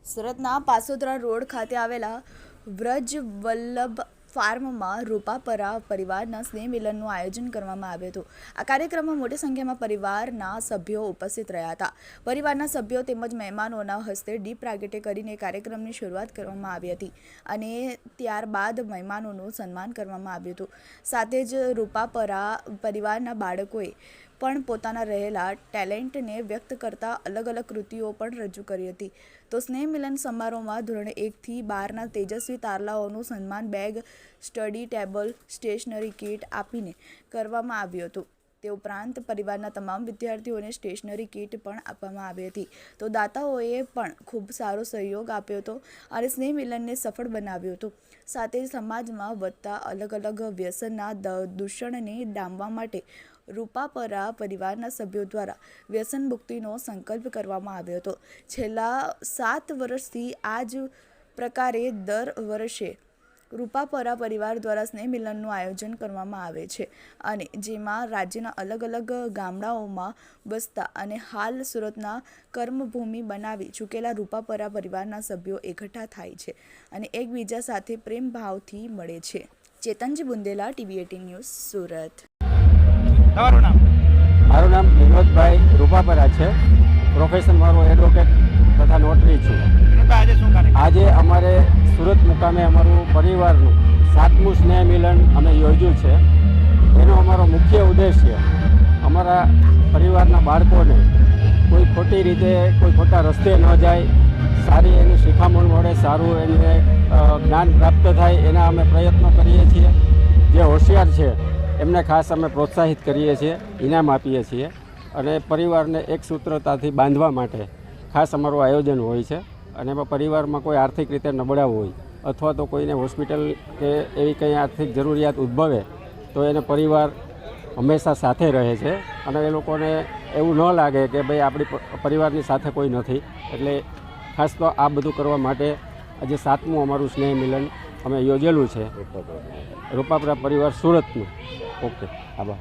સુરતના પાસોદરા રોડ ખાતે આવેલા વ્રજ વલ્લભ ફાર્મમાં રૂપાપરા પરિવારના સ્નેહ મિલનનું આયોજન કરવામાં આવ્યું હતું. આ કાર્યક્રમમાં મોટી સંખ્યામાં પરિવારના સભ્યો ઉપસ્થિત રહ્યા હતા. પરિવારના સભ્યો તેમજ મહેમાનોના હસ્તે દીપ પ્રાગટ્ય કરીને કાર્યક્રમની શરૂઆત કરવામાં આવી હતી અને ત્યારબાદ મહેમાનોનું સન્માન કરવામાં આવ્યું હતું. સાથે જ રૂપાપરા પરિવારના બાળકોએ પણ પોતાના રહેલા ટેલેન્ટને વ્યક્ત કરતા અલગ અલગ કૃતિઓ પણ રજૂ કરી હતી. તો સ્નેહ મિલન સમારોહમાં ધોરણ 1 થી 12ના તેજસ્વી તારલાઓનું સન્માન bag, study table, stationery kit આપીને કરવામાં આવ્યું હતું. તે ઉપરાંત પરિવારના તમામ વિદ્યાર્થીઓને સ્ટેશનરી કીટ પણ આપવામાં આવી હતી. તો દાતાઓએ પણ ખૂબ સારો સહયોગ આપ્યો હતો અને સ્નેહ મિલનને સફળ બનાવ્યું હતું. સાથે સમાજમાં વધતા અલગ અલગ વ્યસનના દૂષણને ડામવા માટે રૂપાપરા પરિવારના સભ્યો દ્વારા વ્યસન મુક્તિનો સંકલ્પ કરવામાં આવ્યો હતો. છેલ્લા 7 વર્ષથી આ જ પ્રકારે દર વર્ષે રૂપાપરા પરિવાર દ્વારા સ્નેહ મિલનનું આયોજન કરવામાં આવે છે અને જેમાં રાજ્યના અલગ અલગ ગામડાઓમાં બસતા અને હાલ સુરતના કર્મભૂમિ બનાવી ચૂકેલા રૂપાપરા પરિવારના સભ્યો એકઠા થાય છે અને એકબીજા સાથે પ્રેમ ભાવથી મળે છે. ચેતનજી બુંદેલા, TV18 ન્યૂઝ, સુરત. મારું નામ વિનોદભાઈ રૂપાપરા છે. પ્રોફેશન મારું એડવોકેટ તથા નોટરી છું. આજે અમારે સુરત મુકામે અમારું પરિવારનું 7મું સ્નેહ મિલન અમે યોજ્યું છે. એનો અમારો મુખ્ય ઉદ્દેશ્ય અમારા પરિવારના બાળકોને કોઈ ખોટી રીતે, કોઈ ખોટા રસ્તે ન જાય, સારી એની શિખામણ મળે, સારું એને જ્ઞાન પ્રાપ્ત થાય, એના અમે પ્રયત્નો કરીએ છીએ. જે હોશિયાર છે એમને ખાસ અમે પ્રોત્સાહિત કરીએ છીએ, ઇનામ આપીએ છીએ અને પરિવારને એક સૂત્રતાથી બાંધવા માટે ખાસ અમારું આયોજન હોય છે. અને એમાં પરિવારમાં કોઈ આર્થિક રીતે નબળા હોય અથવા તો કોઈને હોસ્પિટલ કે એવી કંઈ આર્થિક જરૂરિયાત ઉદ્ભવે તો એને પરિવાર હંમેશા સાથે રહે છે અને એ લોકોને એવું ન લાગે કે ભાઈ આપણી પરિવારની સાથે કોઈ નથી. એટલે ખાસ તો આ બધું કરવા માટે આજે 7મું અમારું સ્નેહ મિલન અમે યોજેલું છે રૂપાપરા પરિવાર સુરતનું. ઓકે, આભાર.